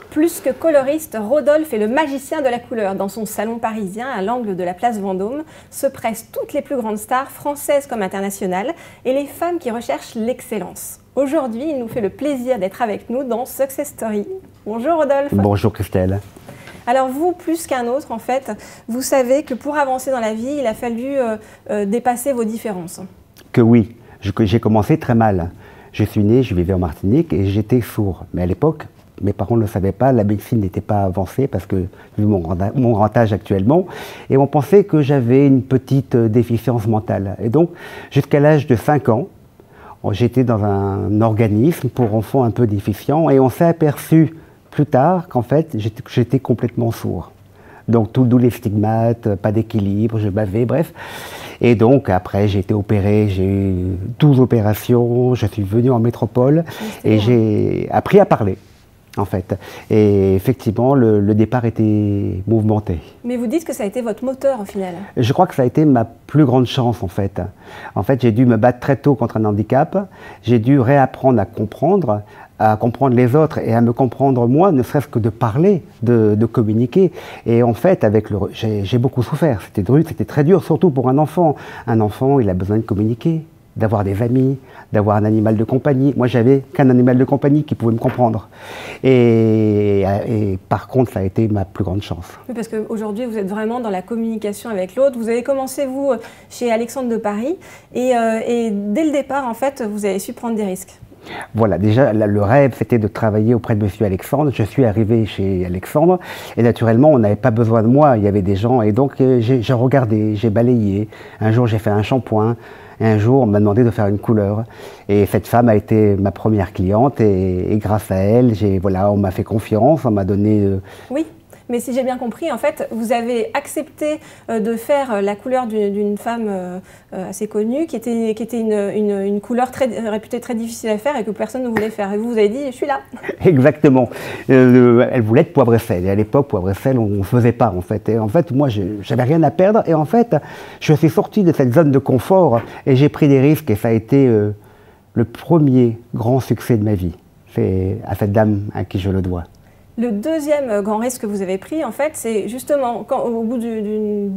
Plus que coloriste, Rodolphe est le magicien de la couleur. Dans son salon parisien, à l'angle de la place Vendôme, se pressent toutes les plus grandes stars, françaises comme internationales, et les femmes qui recherchent l'excellence. Aujourd'hui, il nous fait le plaisir d'être avec nous dans Success Story. Bonjour Rodolphe. Bonjour Christelle. Alors vous, plus qu'un autre, en fait, vous savez que pour avancer dans la vie, il a fallu dépasser vos différences. Que oui, j'ai commencé très mal. Je suis né, je vivais en Martinique et j'étais sourd. Mais à l'époque, mes parents ne le savaient pas, la médecine n'était pas avancée parce que, vu mon grand âge actuellement, et on pensait que j'avais une petite déficience mentale. Et donc, jusqu'à l'âge de 5 ans, j'étais dans un organisme pour enfants un peu déficients et on s'est aperçu plus tard qu'en fait, j'étais complètement sourd. Donc, d'où les stigmates, pas d'équilibre, je bavais, bref. Et donc, après, j'ai été opéré, j'ai eu 12 opérations, je suis venu en métropole et j'ai appris à parler. En fait. Et effectivement, le départ était mouvementé. Mais vous dites que ça a été votre moteur au final? Je crois que ça a été ma plus grande chance en fait. En fait, j'ai dû me battre très tôt contre un handicap. J'ai dû réapprendre à comprendre les autres et à me comprendre moi, ne serait-ce que de parler, de communiquer. Et en fait, j'ai beaucoup souffert. C'était très dur, surtout pour un enfant. Un enfant, il a besoin de communiquer, d'avoir des amis, d'avoir un animal de compagnie. Moi, j'avais qu'un animal de compagnie qui pouvait me comprendre. Et par contre, ça a été ma plus grande chance. Oui, parce qu'aujourd'hui, vous êtes vraiment dans la communication avec l'autre. Vous avez commencé, vous, chez Alexandre de Paris. Et dès le départ, en fait, vous avez su prendre des risques. Voilà, déjà, le rêve, c'était de travailler auprès de Monsieur Alexandre. Je suis arrivé chez Alexandre et naturellement, on n'avait pas besoin de moi. Il y avait des gens et donc j'ai regardé, j'ai balayé. Un jour, j'ai fait un shampoing. Et un jour, on m'a demandé de faire une couleur. Et cette femme a été ma première cliente et grâce à elle, on m'a fait confiance, on m'a donné... Oui, mais si j'ai bien compris, en fait, vous avez accepté de faire la couleur d'une femme assez connue, qui était une couleur réputée très difficile à faire et que personne ne voulait faire. Et vous avez dit, je suis là. Exactement. Elle voulait être poivre et sel. Et à l'époque, poivre et sel, on ne faisait pas, en fait. Et en fait, moi, je n'avais rien à perdre. Et en fait, je suis sorti de cette zone de confort et j'ai pris des risques. Et ça a été le premier grand succès de ma vie. C'est à cette dame à qui je le dois. Le deuxième grand risque que vous avez pris, en fait, c'est justement quand, au bout d'une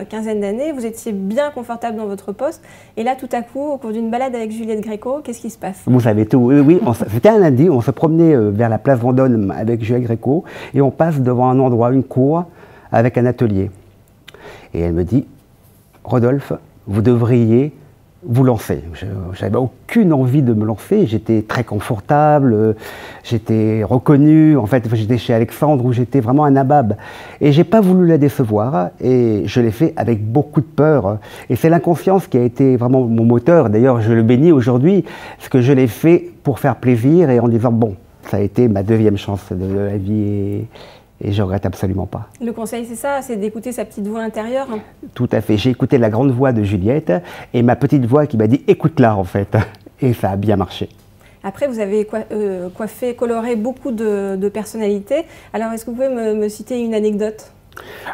quinzaine d'années, vous étiez bien confortable dans votre poste, et là, tout à coup, au cours d'une balade avec Juliette Gréco, qu'est-ce qui se passe? Vous savez tout, oui, c'était un lundi, on se promenait vers la place Vendôme avec Juliette Gréco, et on passe devant un endroit, une cour, avec un atelier. Et elle me dit, Rodolphe, vous devriez vous lancer. Je n'avais aucune envie de me lancer, j'étais très confortable, j'étais reconnu, en fait j'étais chez Alexandre où j'étais vraiment un nabab. Et j'ai pas voulu la décevoir et je l'ai fait avec beaucoup de peur. Et c'est l'inconscience qui a été vraiment mon moteur, d'ailleurs je le bénis aujourd'hui, parce que je l'ai fait pour faire plaisir et en disant bon, ça a été ma deuxième chance de la vie et je ne regrette absolument pas. Le conseil, c'est ça, c'est d'écouter sa petite voix intérieure. Tout à fait. J'ai écouté la grande voix de Juliette et ma petite voix qui m'a dit « écoute-la » en fait. Et ça a bien marché. Après, vous avez coiffé, coloré beaucoup de personnalités. Alors, est-ce que vous pouvez me citer une anecdote?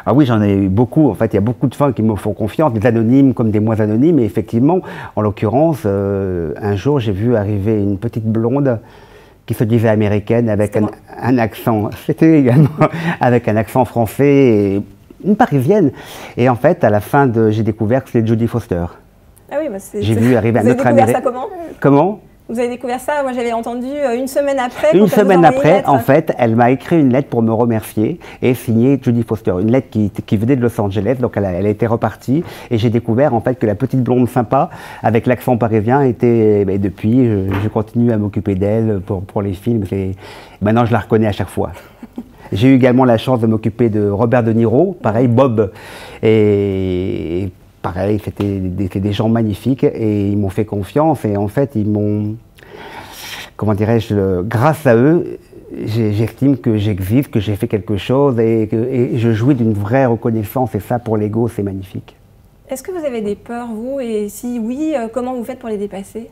Ah oui, j'en ai eu beaucoup. En fait, il y a beaucoup de femmes qui me font confiance, des anonymes comme des moins anonymes. Et effectivement, en l'occurrence, un jour, j'ai vu arriver une petite blonde qui se disait américaine avec un accent, c'était également avec un accent français, et une parisienne. Et en fait, à la fin, j'ai découvert que c'était Jodie Foster. Ah oui, bah j'ai vu arriver un autre américain. Vous avez découvert ça comment? Comment? Vous avez découvert ça? Moi, j'avais entendu une semaine après. Une semaine après, en fait, elle m'a écrit une lettre pour me remercier et signer Jodie Foster. Une lettre qui venait de Los Angeles, donc elle a été repartie. Et j'ai découvert en fait que la petite blonde sympa, avec l'accent parisien, était. Et depuis, je continue à m'occuper d'elle pour les films. Maintenant, je la reconnais à chaque fois. J'ai eu également la chance de m'occuper de Robert De Niro, pareil, Bob. Et pareil, c'était des gens magnifiques et ils m'ont fait confiance et en fait ils m'ont, comment dirais-je, grâce à eux, j'estime que j'existe, que j'ai fait quelque chose et je jouis d'une vraie reconnaissance et ça pour l'ego c'est magnifique. Est-ce que vous avez des peurs vous et si oui, comment vous faites pour les dépasser?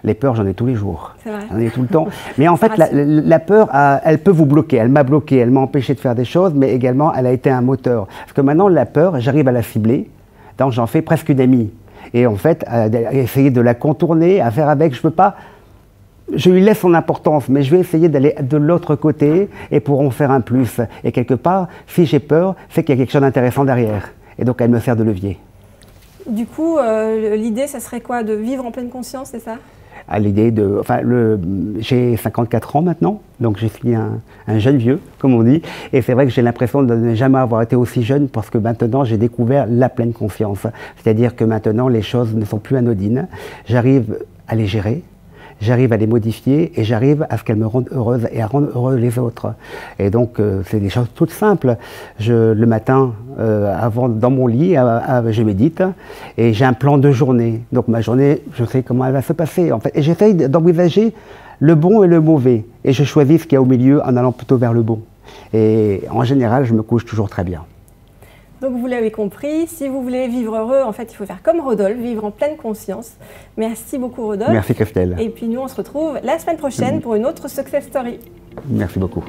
Les peurs, j'en ai tous les jours. C'est vrai. J'en ai tout le temps. Mais en fait, la peur, elle peut vous bloquer. Elle m'a bloqué, elle m'a empêché de faire des choses, mais également, elle a été un moteur. Parce que maintenant, la peur, j'arrive à la cibler. Donc, j'en fais presque une amie. Et en fait, à essayer de la contourner, à faire avec, je ne peux pas je lui laisse son importance, mais je vais essayer d'aller de l'autre côté et pour en faire un plus. Et quelque part, si j'ai peur, c'est qu'il y a quelque chose d'intéressant derrière. Et donc, elle me sert de levier. Du coup, l'idée, ça serait quoi? De vivre en pleine conscience, c'est ça? À l'idée de... Enfin, j'ai 54 ans maintenant, donc je suis un jeune vieux, comme on dit. Et c'est vrai que j'ai l'impression de ne jamais avoir été aussi jeune parce que maintenant, j'ai découvert la pleine conscience. C'est-à-dire que maintenant, les choses ne sont plus anodines. J'arrive à les gérer. J'arrive à les modifier et j'arrive à ce qu'elles me rendent heureuse et à rendre heureux les autres. Et donc, c'est des choses toutes simples. Le matin, avant, dans mon lit, je médite et j'ai un plan de journée. Donc, ma journée, je sais comment elle va se passer, en fait. Et j'essaye d'envisager le bon et le mauvais. Et je choisis ce qu'il y a au milieu en allant plutôt vers le bon. Et en général, je me couche toujours très bien. Donc vous l'avez compris, si vous voulez vivre heureux, en fait, il faut faire comme Rodolphe, vivre en pleine conscience. Merci beaucoup Rodolphe. Merci Christelle. Et puis nous, on se retrouve la semaine prochaine pour une autre Success Story. Merci beaucoup.